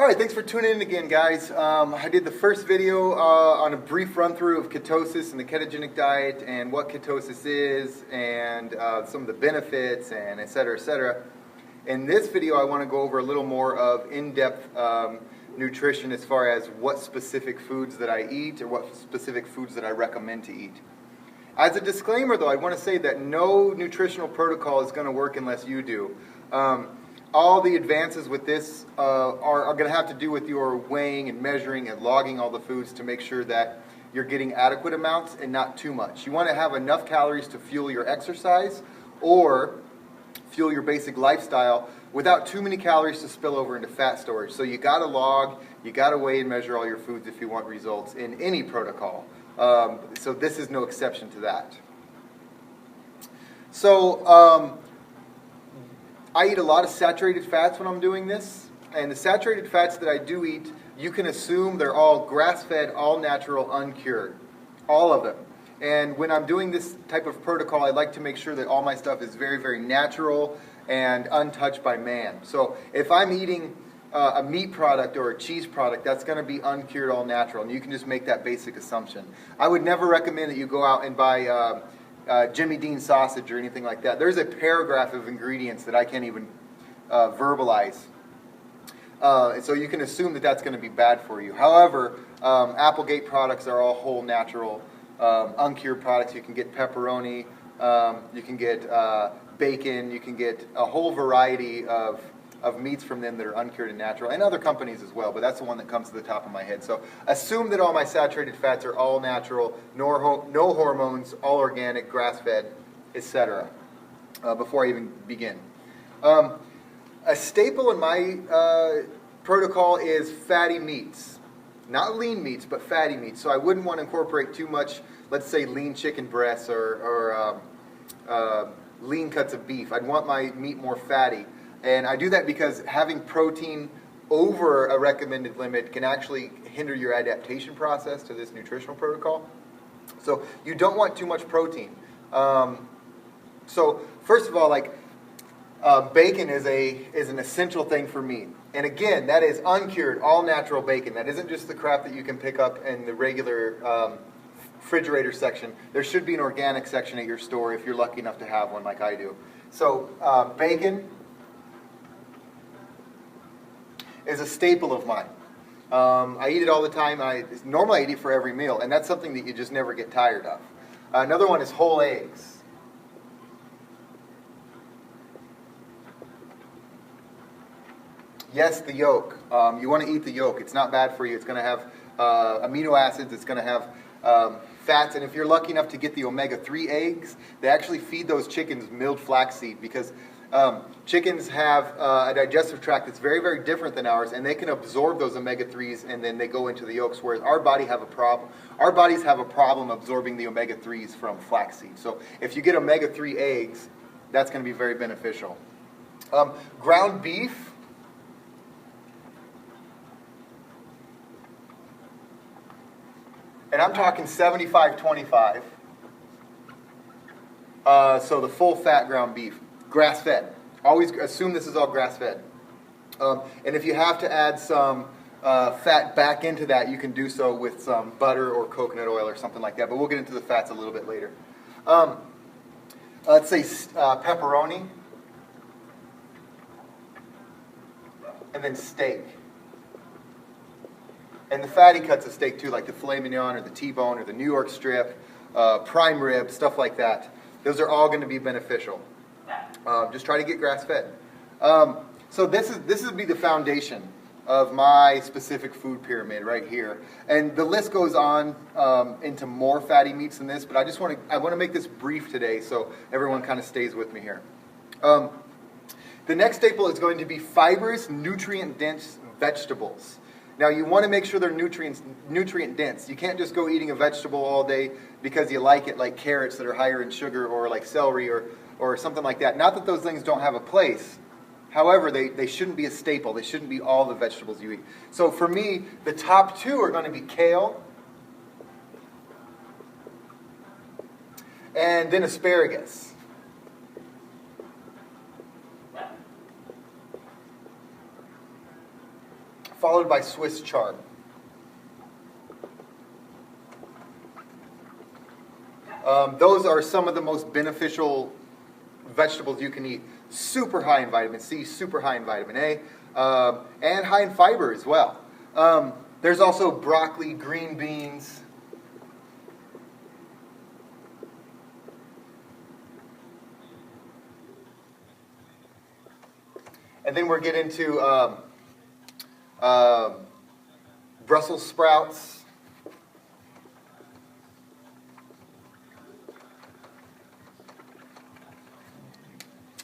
Alright, thanks for tuning in again, guys. I did the first video on a brief run-through of ketosis and the ketogenic diet and what ketosis is and some of the benefits and et cetera, et cetera. In this video, I want to go over a little more of in-depth nutrition as far as what specific foods that I eat or what specific foods that I recommend to eat. As a disclaimer, though, I want to say that no nutritional protocol is going to work unless you do. All the advances with this are going to have to do with your weighing and measuring and logging all the foods to make sure that you're getting adequate amounts and not too much. You want to have enough calories to fuel your exercise or fuel your basic lifestyle without too many calories to spill over into fat storage. So you got to log, you got to weigh and measure all your foods if you want results in any protocol. So this is no exception to that. So I eat a lot of saturated fats when I'm doing this, and the saturated fats that I do eat, you can assume they're all grass-fed, all natural, uncured, all of them. And when I'm doing this type of protocol, I like to make sure that all my stuff is very, very natural and untouched by man. So if I'm eating a meat product or a cheese product, that's going to be uncured, all natural, and you can just make that basic assumption. I would never recommend that you go out and buy Jimmy Dean sausage or anything like that. There's a paragraph of ingredients that I can't even verbalize. So you can assume that that's going to be bad for you. However, Applegate products are all whole, natural, uncured products. You can get pepperoni, you can get bacon, you can get a whole variety of meats from them that are uncured and natural, and other companies as well, but that's the one that comes to the top of my head. So assume that all my saturated fats are all natural, no hormones, all organic, grass-fed, etc. Before I even begin. A staple in my protocol is fatty meats. Not lean meats, but fatty meats. So I wouldn't want to incorporate too much, let's say, lean chicken breasts or lean cuts of beef. I'd want my meat more fatty. And I do that because having protein over a recommended limit can actually hinder your adaptation process to this nutritional protocol. So you don't want too much protein. So first of all, bacon is an essential thing for me. And again, that is uncured, all natural bacon. That isn't just the crap that you can pick up in the regular refrigerator section. There should be an organic section at your store if you're lucky enough to have one like I do. So bacon is a staple of mine. I eat it all the time. Normally I eat it for every meal, and that's something that you just never get tired of. Another one is whole eggs. Yes, the yolk. You want to eat the yolk. It's not bad for you. It's going to have amino acids. It's going to have fats. And if you're lucky enough to get the omega-3 eggs, they actually feed those chickens milled flaxseed because chickens have a digestive tract that's very, very different than ours, and they can absorb those omega-3s and then they go into the yolks, whereas our bodies have a problem absorbing the omega-3s from flaxseed. So if you get omega-3 eggs, that's going to be very beneficial. Ground beef. And I'm talking 75-25. So the full fat ground beef. Grass-fed. Always assume this is all grass-fed. And if you have to add some fat back into that, you can do so with some butter or coconut oil or something like that. But we'll get into the fats a little bit later. Let's say pepperoni. And then steak. And the fatty cuts of steak too, like the filet mignon or the T-bone or the New York strip, prime rib, stuff like that. Those are all going to be beneficial. Just try to get grass-fed. So this would be the foundation of my specific food pyramid right here. And the list goes on into more fatty meats than this, but I want to make this brief today so everyone kind of stays with me here. The next staple is going to be fibrous, nutrient-dense vegetables. Now you want to make sure they're nutrient-dense. You can't just go eating a vegetable all day because you like it, like carrots that are higher in sugar or like celery or something like that. Not that those things don't have a place. However, they shouldn't be a staple. They shouldn't be all the vegetables you eat. So for me, the top two are going to be kale and then asparagus. followed by Swiss chard. Those are some of the most beneficial vegetables you can eat. Super high in vitamin C, super high in vitamin A, and high in fiber as well. There's also broccoli, green beans. And then we're getting into Brussels sprouts.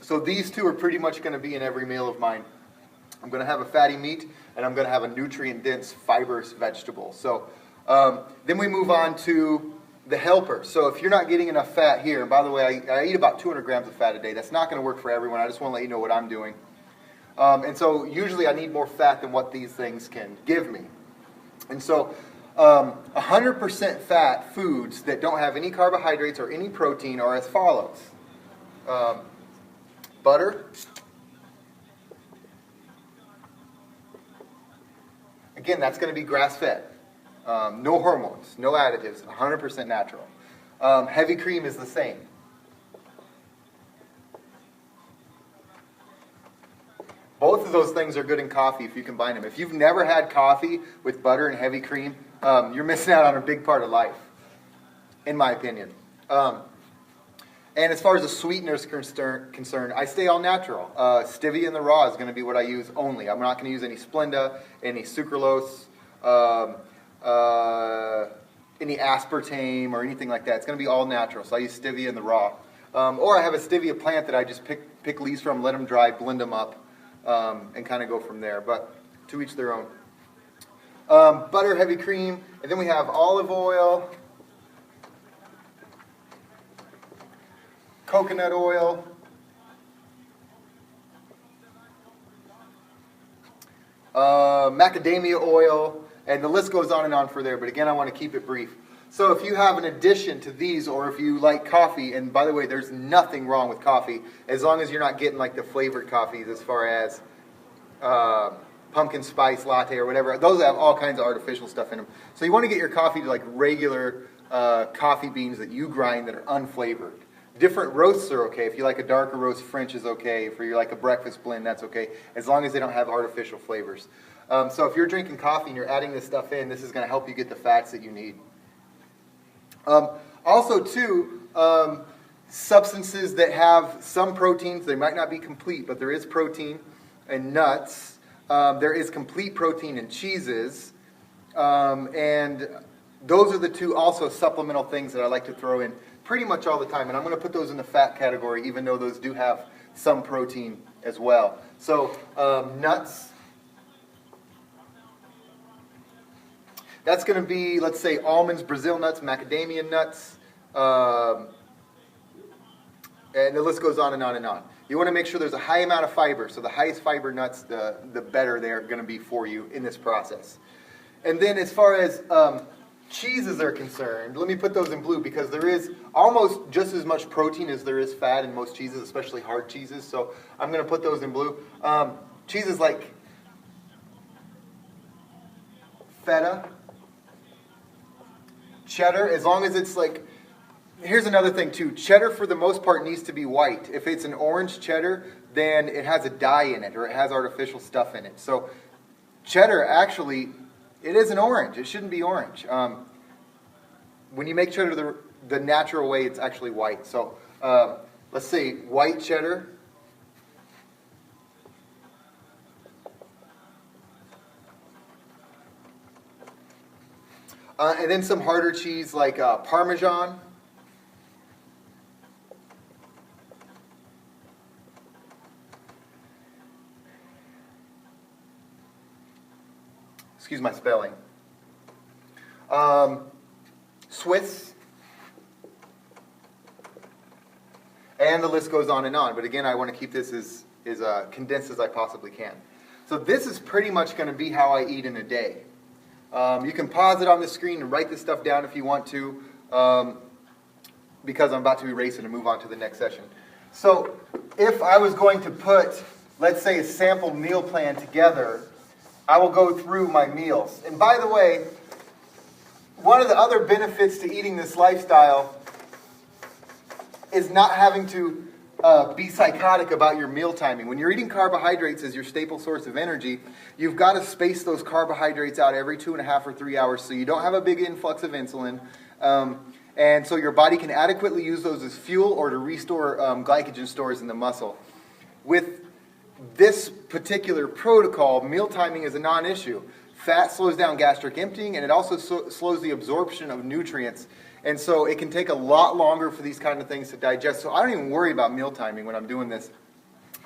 So these two are pretty much going to be in every meal of mine. I'm going to have a fatty meat, and I'm going to have a nutrient-dense, fibrous vegetable. So then we move on to the helper. So if you're not getting enough fat here, and by the way, I eat about 200 grams of fat a day. That's not going to work for everyone. I just want to let you know what I'm doing. And so usually I need more fat than what these things can give me. And so 100% fat foods that don't have any carbohydrates or any protein are as follows. Butter. Again, that's going to be grass-fed. No hormones, no additives, 100% natural. Heavy cream is the same. Both of those things are good in coffee if you combine them. If you've never had coffee with butter and heavy cream, you're missing out on a big part of life, in my opinion. And as far as the sweetener is concerned, I stay all natural. Stevia in the raw is going to be what I use only. I'm not going to use any Splenda, any sucralose, any aspartame, or anything like that. It's going to be all natural. So I use stevia in the raw. Or I have a stevia plant that I just pick leaves from, let them dry, blend them up, and kind of go from there. But to each their own. Butter, heavy cream, and then we have olive oil, coconut oil, macadamia oil, and the list goes on and on for there, but again, I want to keep it brief. So if you have an addition to these, or if you like coffee, and by the way, there's nothing wrong with coffee, as long as you're not getting like the flavored coffees as far as pumpkin spice latte or whatever. Those have all kinds of artificial stuff in them. So you want to get your coffee to like regular coffee beans that you grind that are unflavored. Different roasts are okay. If you like a darker roast, French is okay. If you like a breakfast blend, that's okay, as long as they don't have artificial flavors. So if you're drinking coffee and you're adding this stuff in, this is going to help you get the fats that you need. Also, too, substances that have some proteins, they might not be complete, but there is protein in nuts. There is complete protein in cheeses. And those are the two also supplemental things that I like to throw in pretty much all the time. And I'm going to put those in the fat category, even though those do have some protein as well. So nuts. That's going to be, let's say, almonds, Brazil nuts, macadamia nuts, and the list goes on and on and on. You want to make sure there's a high amount of fiber. So the highest fiber nuts, the better they're going to be for you in this process. And then as far as cheeses are concerned, let me put those in blue because there is almost just as much protein as there is fat in most cheeses, especially hard cheeses. So I'm going to put those in blue. Cheeses like feta, cheddar, as long as it's like, here's another thing too, cheddar for the most part needs to be white. If it's an orange cheddar, then it has a dye in it or it has artificial stuff in it. So cheddar actually, it is an orange. It shouldn't be orange. When you make cheddar the natural way, it's actually white. So let's say white cheddar. And then some harder cheese like Parmesan. Excuse my spelling. Swiss. And the list goes on and on. But again, I want to keep this as condensed as I possibly can. So this is pretty much going to be how I eat in a day. You can pause it on the screen and write this stuff down if you want to, because I'm about to erase it and move on to the next session. So if I was going to put, let's say, a sample meal plan together, I will go through my meals. And by the way, one of the other benefits to eating this lifestyle is not having to be psychotic about your meal timing. When you're eating carbohydrates as your staple source of energy, you've got to space those carbohydrates out every 2.5 or 3 hours so you don't have a big influx of insulin. And so your body can adequately use those as fuel or to restore glycogen stores in the muscle. With this particular protocol, meal timing is a non-issue. Fat slows down gastric emptying, and it also slows the absorption of nutrients. And so it can take a lot longer for these kind of things to digest. So I don't even worry about meal timing when I'm doing this.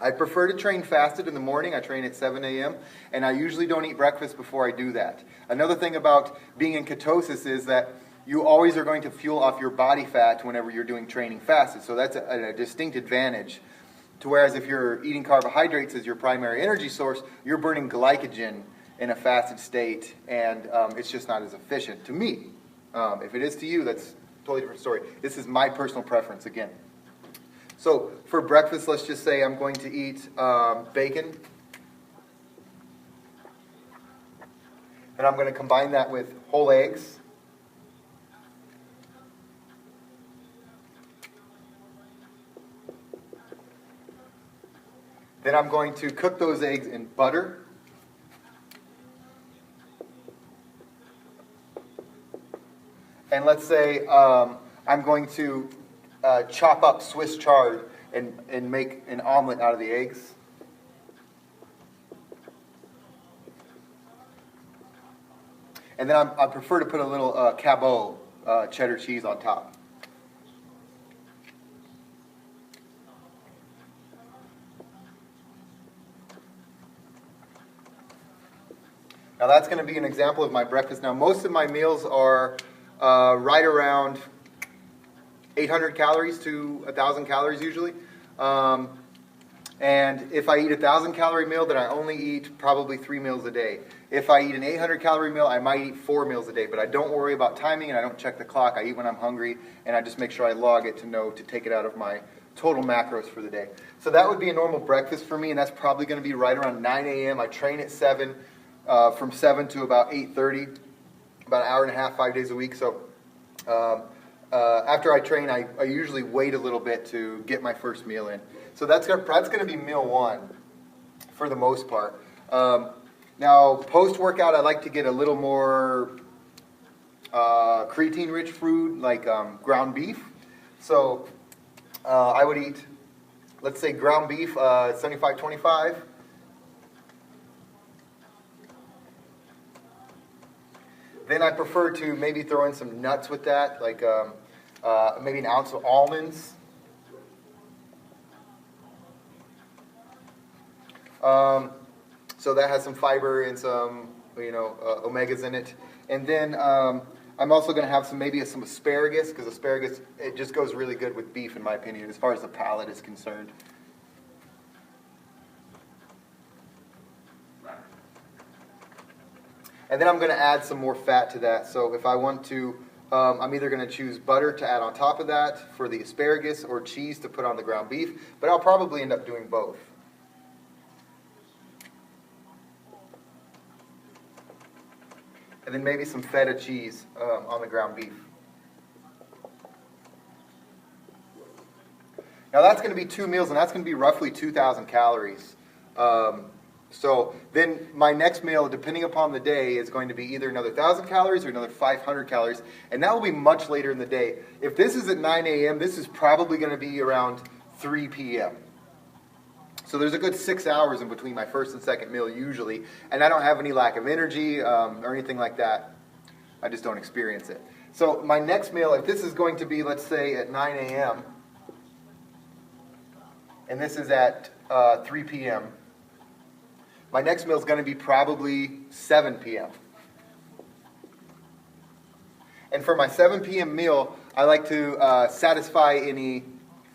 I prefer to train fasted in the morning. I train at 7 a.m. and I usually don't eat breakfast before I do that. Another thing about being in ketosis is that you always are going to fuel off your body fat whenever you're doing training fasted. So that's a distinct advantage. To whereas if you're eating carbohydrates as your primary energy source, you're burning glycogen in a fasted state, and it's just not as efficient to me. If it is to you, that's a totally different story. This is my personal preference again. So for breakfast, let's just say I'm going to eat bacon. And I'm going to combine that with whole eggs. Then I'm going to cook those eggs in butter. And let's say I'm going to chop up Swiss chard and make an omelet out of the eggs. And then I prefer to put a little Cabot cheddar cheese on top. Now that's going to be an example of my breakfast. Now most of my meals are right around 800 calories to 1,000 calories usually. And if I eat a 1,000 calorie meal, then I only eat probably 3 meals a day. If I eat an 800 calorie meal, I might eat 4 meals a day. But I don't worry about timing and I don't check the clock. I eat when I'm hungry and I just make sure I log it to know to take it out of my total macros for the day. So that would be a normal breakfast for me, and that's probably going to be right around 9 a.m. I train at 7, from 7 to about 8:30. About an hour and a half, 5 days a week. So after I train, I usually wait a little bit to get my first meal in. So that's going to be meal one for the most part. Now, post-workout, I like to get a little more creatine-rich food, like ground beef. So I would eat, let's say, ground beef, 75-25. Then I prefer to maybe throw in some nuts with that, like maybe an ounce of almonds. So that has some fiber and some, omegas in it. And then I'm also going to have maybe some asparagus, because asparagus, it just goes really good with beef, in my opinion, as far as the palate is concerned. And then I'm going to add some more fat to that. So if I want to, I'm either going to choose butter to add on top of that for the asparagus or cheese to put on the ground beef. But I'll probably end up doing both. And then maybe some feta cheese on the ground beef. Now that's going to be 2 meals, and that's going to be roughly 2,000 calories. So then my next meal, depending upon the day, is going to be either another 1,000 calories or another 500 calories. And that will be much later in the day. If this is at 9 a.m., this is probably going to be around 3 p.m. So there's a good 6 hours in between my first and second meal usually. And I don't have any lack of energy or anything like that. I just don't experience it. So my next meal, if this is going to be, let's say, at 9 a.m., and this is at 3 p.m., my next meal is going to be probably 7 p.m. And for my 7 p.m. meal, I like to satisfy any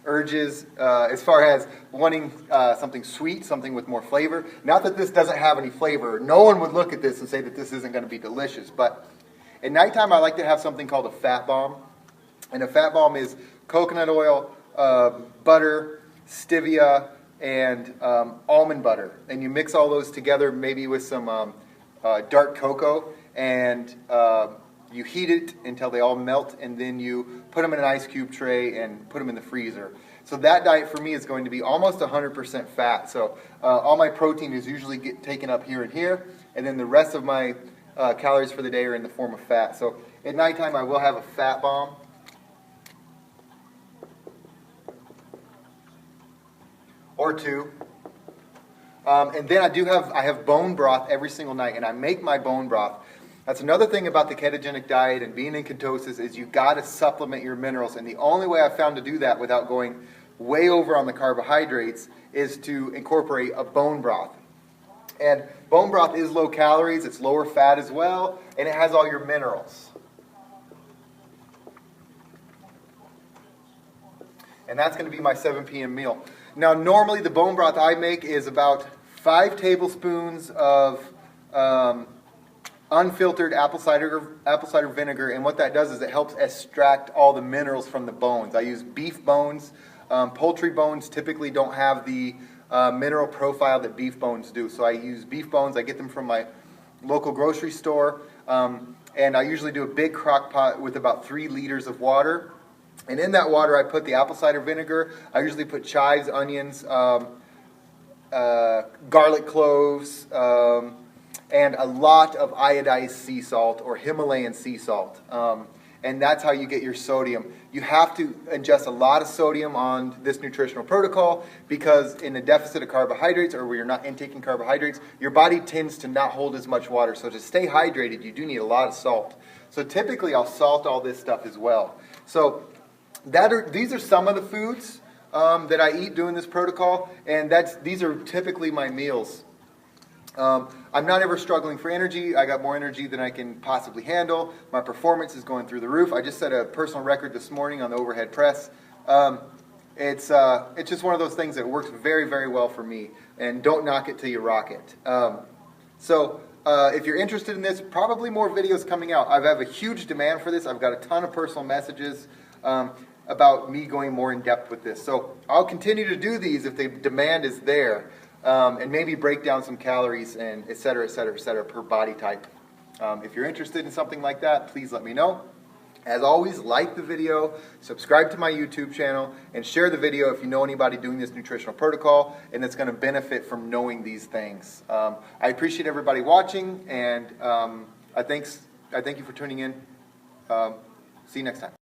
urges as far as wanting something sweet, something with more flavor. Not that this doesn't have any flavor. No one would look at this and say that this isn't going to be delicious. But at nighttime, I like to have something called a fat bomb. And a fat bomb is coconut oil, butter, stevia, and almond butter. And you mix all those together, maybe with some dark cocoa, and you heat it until they all melt, and then you put them in an ice cube tray and put them in the freezer. So that diet for me is going to be almost 100% fat. So all my protein is usually taken up here and here, and then the rest of my calories for the day are in the form of fat. So at nighttime I will have a fat bomb. Or two. And then I have bone broth every single night, and I make my bone broth. That's another thing about the ketogenic diet and being in ketosis is you got to supplement your minerals, and the only way I've found to do that without going way over on the carbohydrates is to incorporate a bone broth. And bone broth is low calories, it's lower fat as well, and it has all your minerals. And that's going to be my 7 p.m. meal. Now, normally the bone broth I make is about 5 tablespoons of unfiltered apple cider vinegar, and what that does is it helps extract all the minerals from the bones. I use beef bones. Poultry bones typically don't have the mineral profile that beef bones do, so I use beef bones. I get them from my local grocery store, and I usually do a big crock pot with about 3 liters of water. And in that water, I put the apple cider vinegar. I usually put chives, onions, garlic cloves, and a lot of iodized sea salt or Himalayan sea salt. And that's how you get your sodium. You have to ingest a lot of sodium on this nutritional protocol because in a deficit of carbohydrates or where you're not intaking carbohydrates, your body tends to not hold as much water. So to stay hydrated, you do need a lot of salt. So typically, I'll salt all this stuff as well. So these are some of the foods that I eat doing this protocol, and these are typically my meals. I'm not ever struggling for energy. I got more energy than I can possibly handle. My performance is going through the roof. I just set a personal record this morning on the overhead press. It's just one of those things that works very, very well for me, and don't knock it till you rock it. If you're interested in this, probably more videos coming out. I have a huge demand for this. I've got a ton of personal messages about me going more in depth with this. So I'll continue to do these if the demand is there, and maybe break down some calories and et cetera, et cetera, et cetera per body type. If you're interested in something like that, please let me know. As always, like the video, subscribe to my YouTube channel, and share the video if you know anybody doing this nutritional protocol and that's going to benefit from knowing these things. I appreciate everybody watching, and I thank you for tuning in. See you next time.